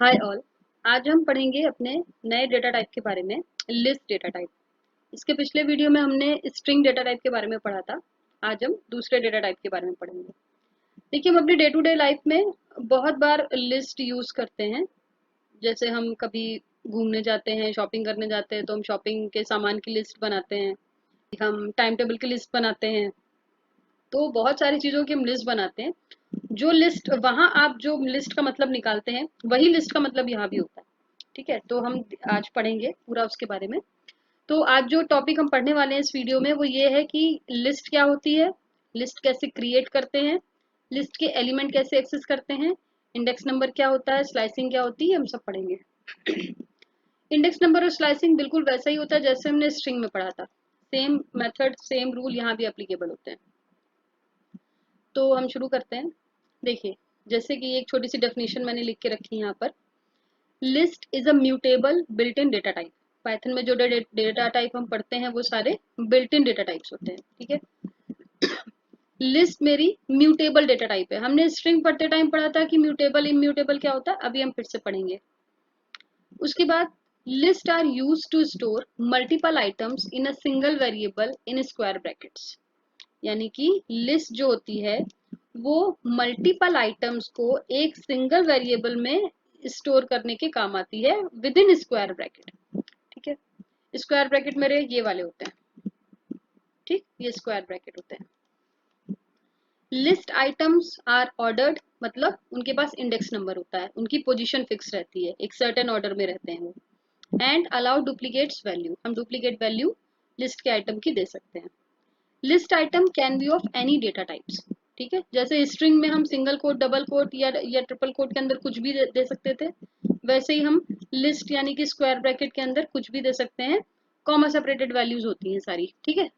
Hi all. आज हम पढ़ेंगे अपने नए डेटा टाइप के बारे में, लिस्ट डेटा टाइप। इसके पिछले वीडियो में हमने स्ट्रिंग डेटा टाइप के बारे में पढ़ा था। आज हम दूसरे डेटा टाइप के बारे में पढ़ेंगे। देखिए, हम अपनी डे टू डे लाइफ में बहुत बार लिस्ट यूज करते हैं। जैसे हम कभी घूमने जाते हैं, शॉपिंग करने जाते हैं, तो हम शॉपिंग के सामान की लिस्ट बनाते हैं। हम टाइम टेबल की लिस्ट बनाते हैं। तो बहुत सारी चीज़ों की हम लिस्ट बनाते हैं। जो लिस्ट वहाँ आप जो लिस्ट का मतलब निकालते हैं, वही लिस्ट का मतलब यहाँ भी होता है। ठीक है, तो हम आज पढ़ेंगे पूरा उसके बारे में। तो आज जो टॉपिक हम पढ़ने वाले हैं इस वीडियो में वो ये है कि लिस्ट क्या होती है, लिस्ट कैसे क्रिएट करते हैं, लिस्ट के एलिमेंट कैसे एक्सेस करते हैं, इंडेक्स नंबर क्या होता है, स्लाइसिंग क्या होती है, हम सब पढ़ेंगे। इंडेक्स नंबर और स्लाइसिंग बिल्कुल वैसा ही होता है जैसे हमने स्ट्रिंग में पढ़ा था। सेम मेथड, सेम रूल यहाँ भी एप्लीकेबल होते हैं। तो हम शुरू करते हैं। देखिए, जैसे कि एक छोटी सी डेफिनेशन मैंने लिख के रखी है यहाँ पर। List is a mutable built in data type. Python में जो डेटा टाइप हम पढ़ते हैं वो सारे बिल्ट इन डेटा टाइप्स होते हैं। ठीक है, लिस्ट मेरी म्यूटेबल डेटा टाइप है। हमने स्ट्रिंग पढ़ते टाइम पढ़ा था कि म्यूटेबल इम्यूटेबल क्या होता है, अभी हम फिर से पढ़ेंगे। उसके बाद list are use to store multiple items in a single variable in square brackets. यानी कि लिस्ट जो होती है वो मल्टीपल आइटम्स को एक सिंगल वेरिएबल में स्टोर करने के काम आती है विद इन स्क्वायर ब्रैकेट। ठीक है, स्क्वायर ब्रैकेट मेरे ये वाले होते हैं। ठीक, ये स्क्वायर ब्रैकेट होते हैं। लिस्ट आइटम्स आर ऑर्डर्ड, मतलब उनके पास इंडेक्स नंबर होता है, उनकी पोजीशन फिक्स रहती है, एक सर्टेन ऑर्डर में रहते हैं वो। एंड अलाउ डुप्लीकेट्स वैल्यू, हम डुप्लीकेट वैल्यू लिस्ट के आइटम की दे सकते हैं। List item can be of any data types. ठीक है, जैसे स्ट्रिंग में हम सिंगल कोट, डबल कोट या ट्रिपल कोट के अंदर कुछ भी दे सकते थे, वैसे ही हम लिस्ट यानी कि स्क्वायर ब्रैकेट के अंदर कुछ भी दे सकते हैं। कॉमा सेपरेटेड वैल्यूज होती हैं सारी। ठीक है,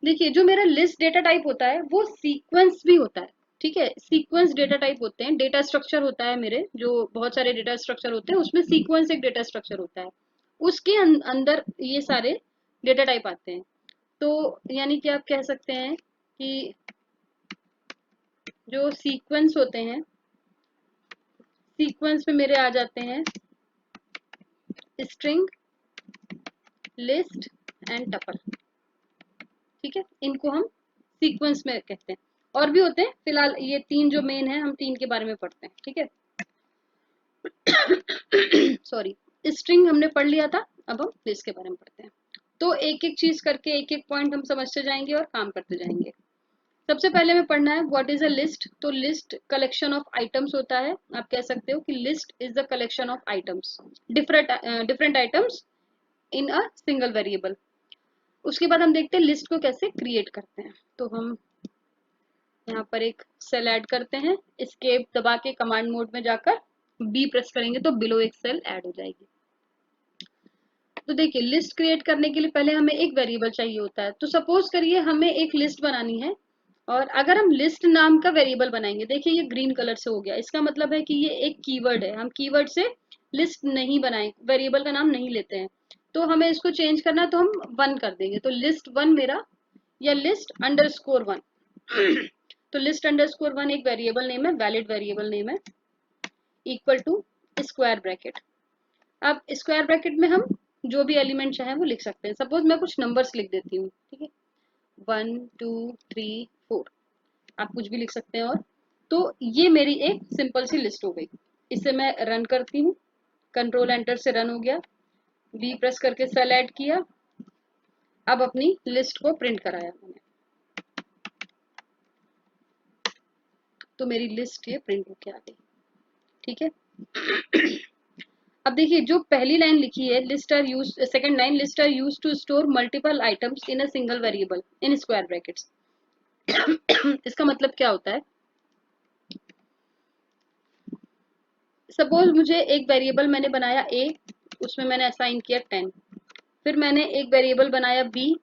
देखिए, जो मेरा लिस्ट डेटा टाइप होता है वो सीक्वेंस भी होता है। ठीक है, सीक्वेंस डेटा टाइप होते हैं। डेटा स्ट्रक्चर होता है मेरे, जो बहुत सारे डेटा स्ट्रक्चर होते हैं उसमें सीक्वेंस एक डेटा स्ट्रक्चर होता है। उसके अंदर ये सारे डेटा टाइप आते हैं। तो यानी कि आप कह सकते हैं कि जो सीक्वेंस होते हैं, सीक्वेंस में मेरे आ जाते हैं स्ट्रिंग, लिस्ट एंड टपल। ठीक है, इनको हम सीक्वेंस में कहते हैं। और भी होते हैं, फिलहाल ये तीन जो मेन है, हम तीन के बारे में पढ़ते हैं। ठीक है, सॉरी, स्ट्रिंग हमने पढ़ लिया था, अब हम लिस्ट के बारे में पढ़ते हैं। तो एक एक चीज करके एक एक पॉइंट हम समझते जाएंगे और काम करते जाएंगे। सबसे पहले में पढ़ना है व्हाट इज अ लिस्ट। तो लिस्ट कलेक्शन ऑफ आइटम्स होता है। आप कह सकते हो कि list is the collection of items, different items in a single variable. उसके बाद हम देखते हैं लिस्ट को कैसे क्रिएट करते हैं। तो हम यहाँ पर एक सेल ऐड करते हैं, एस्केप दबा के कमांड मोड में जाकर बी प्रेस करेंगे तो बिलो एक सेल ऐड हो जाएगी। तो देखिए, लिस्ट क्रिएट करने के लिए पहले हमें एक वेरिएबल चाहिए होता है। तो सपोज करिए हमें एक लिस्ट बनानी है, और अगर हम लिस्ट नाम का वेरिएबल बनाएंगे, देखिए ये ग्रीन कलर से हो गया, इसका मतलब है कि ये एक कीवर्ड है। हम कीवर्ड से लिस्ट नहीं बनाए, वेरिएबल का नाम नहीं लेते हैं। तो हमें इसको चेंज करना है, तो हम वन कर देंगे। तो लिस्ट वन मेरा, या लिस्ट अंडरस्कोर वन। तो लिस्ट अंडरस्कोर वन एक वेरिएबल नेम है, वैलिड वेरिएबल नेम है, इक्वल टू स्क्वायर ब्रैकेट। अब स्क्वायर ब्रैकेट में हम जो भी एलिमेंट चाहे वो लिख सकते हैं। सपोज मैं कुछ नंबर्स लिख देती हूँ। ठीक है, 1 2 3 4, आप कुछ भी लिख सकते हैं। और तो ये मेरी एक सिंपल सी लिस्ट हो गई। इसे मैं रन करती हूँ, कंट्रोल एंटर से रन हो गया, बी प्रेस करके सेल ऐड किया, अब अपनी लिस्ट को प्रिंट कराया मैंने, तो मेरी लिस्ट ये प्रिंट होके आ गई। ठीक है, अब देखिए, जो पहली लाइन लिखी है, list are use, second line, list are use to store multiple items in a single variable in square brackets. इसका मतलब क्या होता है? सपोज मुझे एक वेरिएबल मैंने बनाया ए, उसमें मैंने असाइन किया 10। फिर मैंने एक वेरिएबल बनाया बी,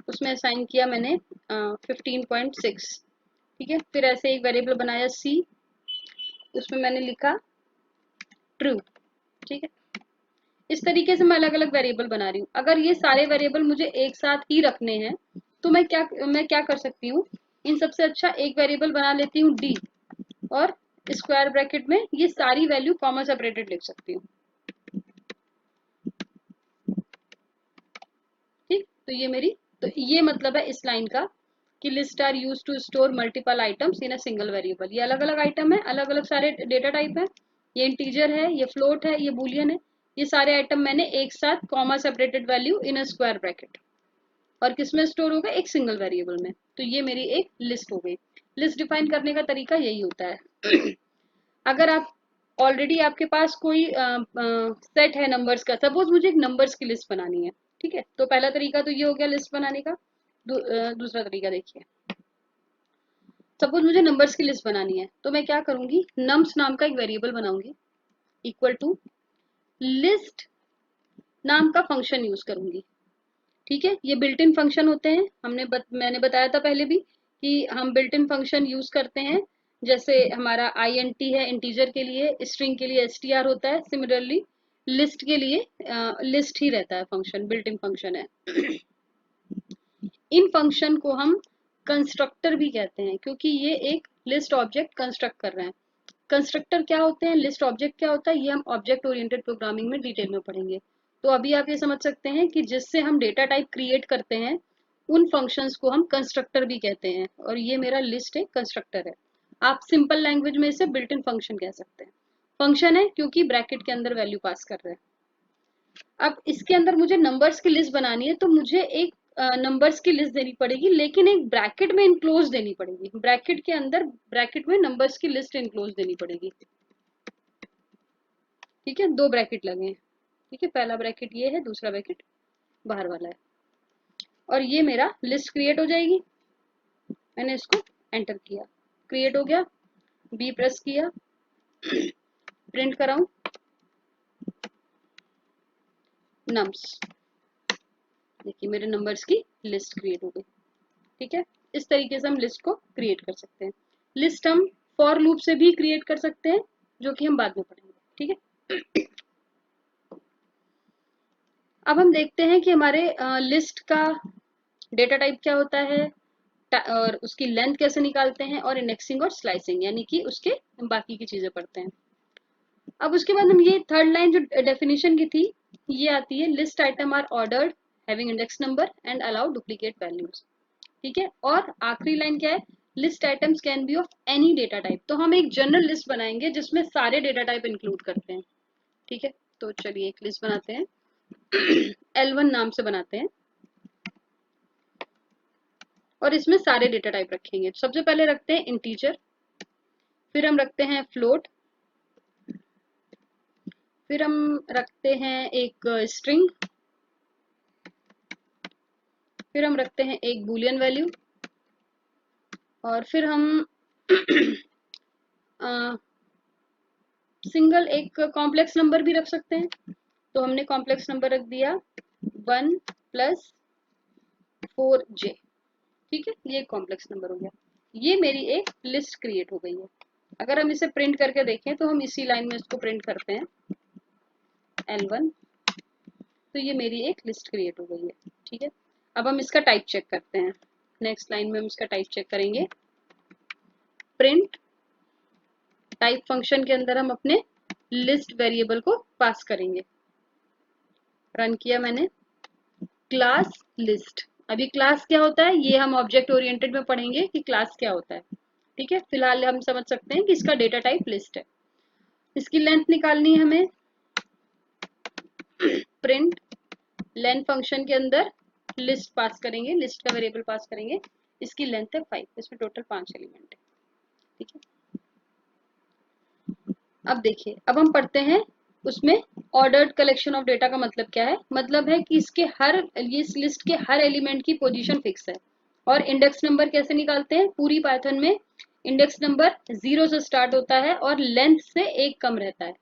उसमें असाइन किया मैंने 15.6। ठीक है, फिर ऐसे एक वेरिएबल बनाया सी, उसमें मैंने लिखा ट्रू। ठीक है, इस तरीके से मैं अलग अलग वेरिएबल बना रही हूँ। अगर ये सारे वेरिएबल मुझे एक साथ ही रखने हैं तो मैं क्या कर सकती हूँ, इन सबसे अच्छा एक वेरिएबल बना लेती हूँ डी, और स्क्वायर ब्रैकेट में ये सारी वैल्यू कॉमा सेपरेटेड लिख सकती हूँ। ठीक, तो ये मेरी, तो ये मतलब है इस लाइन का कि list are use to store multiple items in a single variable. ये अलग अलग आइटम है, अलग अलग सारे डेटा टाइप है, ये इंटीजर है, ये फ्लोट है, ये बूलियन है, ये सारे आइटम मैंने एक साथ comma separated value in a square bracket और किसमें स्टोर होगा, एक सिंगल वेरिएबल में। तो ये मेरी एक लिस्ट हो गई। लिस्ट डिफाइन करने का तरीका यही होता है। अगर आप ऑलरेडी आपके पास कोई सेट है नंबर्स का, सपोज मुझे एक नंबर्स की लिस्ट बनानी है, ठीक है, तो पहला तरीका तो ये हो गया लिस्ट बनाने का। दूसरा तरीका देखिए, सपोज मुझे नंबर्स की लिस्ट बनानी है तो मैं क्या करूंगी, नम्स नाम का एक वेरिएबल बनाऊंगी इक्वल टू लिस्ट नाम का फंक्शन यूज करूंगी। ठीक है, ये बिल्ट इन फंक्शन होते हैं, मैंने बताया था पहले भी कि हम बिल्ट इन फंक्शन यूज करते हैं। जैसे हमारा int है इंटीजर के लिए, स्ट्रिंग के लिए str होता है, सिमिलरली लिस्ट के लिए लिस्ट ही रहता है फंक्शन, बिल्ट इन फंक्शन है। इन फंक्शन को हम कंस्ट्रक्टर भी कहते हैं क्योंकि ये एक लिस्ट ऑब्जेक्ट कंस्ट्रक्ट कर रहे हैं। कंस्ट्रक्टर क्या होते हैं, लिस्ट ऑब्जेक्ट क्या होता है, ये हम ऑब्जेक्ट ओरिएंटेड प्रोग्रामिंग में डिटेल में पढ़ेंगे। तो अभी आप ये समझ सकते हैं कि जिससे हम डेटा टाइप क्रिएट करते हैं उन फंक्शंस को हम कंस्ट्रक्टर भी कहते हैं, और ये मेरा लिस्ट एक कंस्ट्रक्टर है। आप सिंपल लैंग्वेज में इसे बिल्ट इन फंक्शन कह सकते हैं। फंक्शन है क्योंकि ब्रैकेट के अंदर वैल्यू पास कर रहे हैं। अब इसके अंदर मुझे नंबर्स की लिस्ट बनानी है तो मुझे एक नंबर्स की लिस्ट देनी पड़ेगी, लेकिन एक ब्रैकेट में इनक्लोज देनी पड़ेगी। ब्रैकेट के अंदर, ब्रैकेट में नंबर्स की लिस्ट इनक्लोज देनी पड़ेगी। ठीक है, दो ब्रैकेट लगे हैं। ठीक है, पहला ब्रैकेट ये है, दूसरा ब्रैकेट बाहर वाला है, और ये मेरा लिस्ट क्रिएट हो जाएगी। मैंने इसको एंटर किया, क्रिएट हो गया, बी प्रेस किया, प्रिंट कराऊं नम्स, देखिए मेरे नंबर्स की लिस्ट क्रिएट हो गई। ठीक है, इस तरीके से हम लिस्ट को क्रिएट कर सकते हैं। लिस्ट हम फॉर लूप से भी क्रिएट कर सकते हैं, जो कि हम बाद में पढ़ेंगे। ठीक है, अब हम देखते हैं कि हमारे लिस्ट का डेटा टाइप क्या होता है और उसकी लेंथ कैसे निकालते हैं, और इंडेक्सिंग और स्लाइसिंग, यानी कि उसके बाकी की चीजें पढ़ते हैं। अब उसके बाद हम ये थर्ड लाइन जो डेफिनेशन की थी, ये आती है list item are ordered having index number and allow duplicate values. ठीक है, और आखिरी लाइन क्या है, list items can be of any data type. तो हम एक जनरल लिस्ट बनाएंगे जिसमें सारे डेटा टाइप इंक्लूड करते हैं। ठीक है, तो चलिए एक लिस्ट बनाते हैं। L1 नाम से बनाते हैं और इसमें सारे डेटा टाइप रखेंगे। सबसे पहले रखते हैं इंटीजर, फिर हम रखते हैं फ्लोट, फिर हम रखते हैं एक स्ट्रिंग, फिर हम रखते हैं एक बूलियन वैल्यू, और फिर हम सिंगल एक कॉम्प्लेक्स नंबर भी रख सकते हैं। तो हमने कॉम्प्लेक्स नंबर रख दिया 1+4j। ठीक है, ये कॉम्प्लेक्स नंबर हो गया। ये मेरी एक लिस्ट क्रिएट हो गई है। अगर हम इसे प्रिंट करके देखें तो हम इसी लाइन में इसको प्रिंट करते हैं L1, तो ये मेरी एक लिस्ट क्रिएट हो गई है। ठीक है, अब हम इसका टाइप चेक करते हैं। नेक्स्ट लाइन में हम इसका टाइप चेक करेंगे। प्रिंट टाइप फंक्शन के अंदर हम अपने लिस्ट वेरिएबल को पास करेंगे। रन किया मैंने, क्लास लिस्ट। अभी क्लास क्या होता है ये हम ऑब्जेक्ट ओरिएंटेड में पढ़ेंगे कि क्लास क्या होता है। ठीक है, फिलहाल हम समझ सकते हैं कि इसका डेटा टाइप लिस्ट है। इसकी लेंथ निकालनी है हमें। प्रिंट लेंथ फंक्शन के अंदर लिस्ट पास करेंगे, लिस्ट का वेरिएबल पास करेंगे। इसकी लेंथ है 5, इसमें टोटल 5 एलिमेंट है। ठीक है, अब देखिए, अब हम पढ़ते हैं उसमें ऑर्डर्ड कलेक्शन ऑफ डेटा का मतलब क्या है। मतलब है कि इसके हर, इस लिस्ट के हर एलिमेंट की पोजीशन फिक्स है। और इंडेक्स नंबर कैसे निकालते हैं, पूरी पाइथन में इंडेक्स नंबर 0 से स्टार्ट होता है और लेंथ से 1 कम रहता है।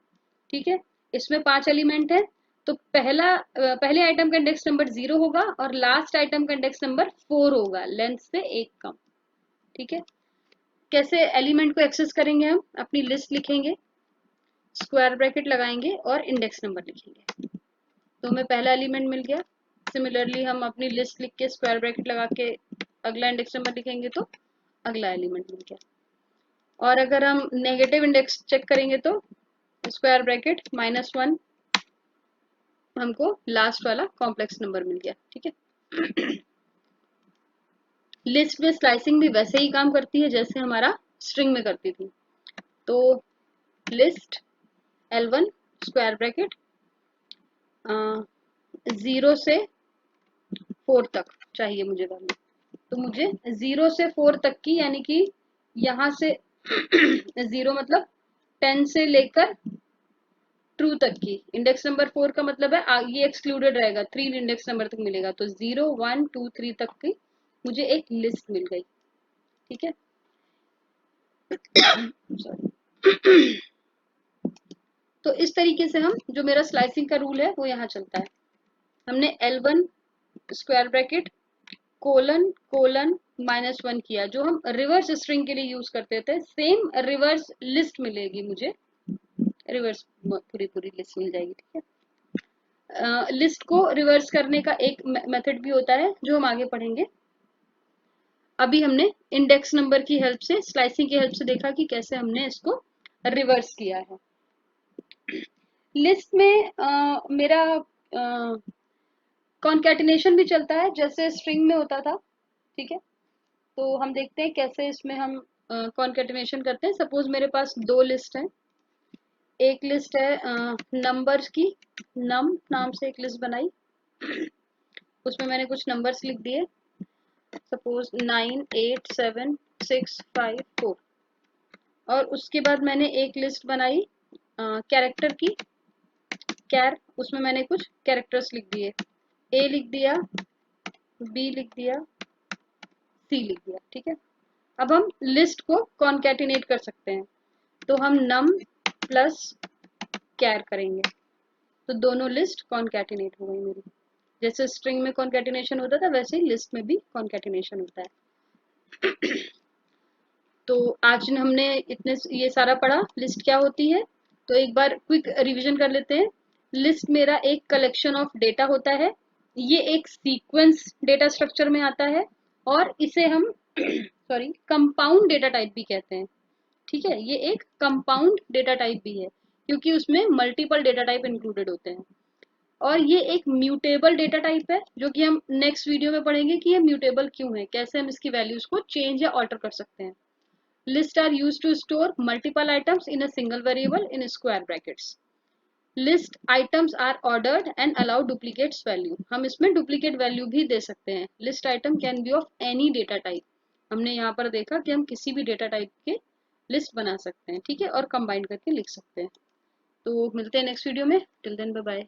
ठीक है, इसमें 5 एलिमेंट है, तो पहले आइटम का इंडेक्स नंबर 0 होगा और लास्ट आइटम का इंडेक्स नंबर 4 होगा, लेंथ से 1 कम। ठीक है, कैसे एलिमेंट को एक्सेस करेंगे, हम अपनी लिस्ट लिखेंगे, स्क्वायर ब्रैकेट लगाएंगे और इंडेक्स नंबर लिखेंगे, तो हमें पहला एलिमेंट मिल गया। सिमिलरली हम अपनी लिस्ट लिख के स्क्वायर ब्रैकेट लगा के अगला इंडेक्स नंबर लिखेंगे तो अगला एलिमेंट मिल गया। और अगर हम नेगेटिव इंडेक्स चेक करेंगे तो स्क्वायर ब्रैकेट -1 हमको लास्ट वाला कॉम्प्लेक्स नंबर मिल गया। ठीक है। लिस्ट में स्लाइसिंग भी वैसे ही काम करती है जैसे हमारा स्ट्रिंग में करती थी। तो लिस्ट L1 स्क्वायर ब्रैकेट 0 से 4 तक चाहिए मुझे वैल्यू। तो मुझे 0 से 4 तक की, यानी कि यहाँ से 0 मतलब 10 से लेकर ट्रू तक की, इंडेक्स नंबर 4 का मतलब है ये एक्सक्लूडेड रहेगा, 3 इंडेक्स नंबर तक मिलेगा। तो 0 1 2 3 तक की मुझे एक लिस्ट मिल गई। ठीक है। सॉरी। तो इस तरीके से हम, जो मेरा स्लाइसिंग का रूल है वो यहाँ चलता है। हमने L1 square bracket colon colon -1 किया, जो हम रिवर्स स्ट्रिंग के लिए यूज करते थे। सेम रिवर्स लिस्ट मिलेगी मुझे, रिवर्स पूरी पूरी लिस्ट मिल जाएगी। ठीक है। लिस्ट को रिवर्स करने का एक मेथड भी होता है जो हम आगे पढ़ेंगे। अभी हमने इंडेक्स नंबर की हेल्प से, स्लाइसिंग की हेल्प से देखा कि कैसे हमने इसको रिवर्स किया है। लिस्ट में मेरा कॉन्कैटिनेशन भी चलता है जैसे स्ट्रिंग में होता था। ठीक है। तो हम देखते हैं कैसे इसमें हम कॉन्कैटिनेशन करते हैं। सपोज मेरे पास 2 लिस्ट हैं। एक लिस्ट है नंबर्स की, नम नाम से एक लिस्ट बनाई, उसमें मैंने कुछ नंबर्स लिख दिए, सपोज 9 8 7 6 5 4। और उसके बाद मैंने एक लिस्ट बनाई कैरेक्टर की, कैर, उसमें मैंने कुछ कैरेक्टर्स लिख दिए, ए लिख दिया, बी लिख दिया, सी लिख दिया। ठीक है। अब हम लिस्ट को कॉन्कैटिनेट कर सकते हैं। तो हम नम प्लस कैर करेंगे तो दोनों लिस्ट कॉन्कैटिनेट हो गई मेरी। जैसे स्ट्रिंग में कॉन्कैटिनेशन होता था वैसे ही लिस्ट में भी कॉन्कैटिनेशन होता है। तो आज हमने इतने ये सारा पढ़ा, लिस्ट क्या होती है। तो एक बार क्विक रिवीजन कर लेते हैं। लिस्ट मेरा एक कलेक्शन ऑफ डेटा होता है। ये एक सीक्वेंस डेटा स्ट्रक्चर में आता है और इसे हम सॉरी कंपाउंड डेटा टाइप भी कहते हैं। ठीक है। ये एक कंपाउंड डेटा टाइप भी है क्योंकि उसमें मल्टीपल डेटा टाइप इंक्लूडेड होते हैं। और ये एक म्यूटेबल डेटा टाइप है जो कि हम नेक्स्ट वीडियो में पढ़ेंगे कि ये म्यूटेबल क्यों है, कैसे हम इसकी वैल्यूज को चेंज या ऑल्टर कर सकते हैं। Lists are used to store multiple items in a single variable in square brackets. List items are ordered and allow duplicates value. हम इसमें duplicate value भी दे सकते हैं। List item can be of any data type. हमने यहाँ पर देखा कि हम किसी भी डेटा टाइप के लिस्ट बना सकते हैं। ठीक है। और कंबाइन करके लिख सकते हैं। तो मिलते हैं नेक्स्ट वीडियो में। Till then bye bye.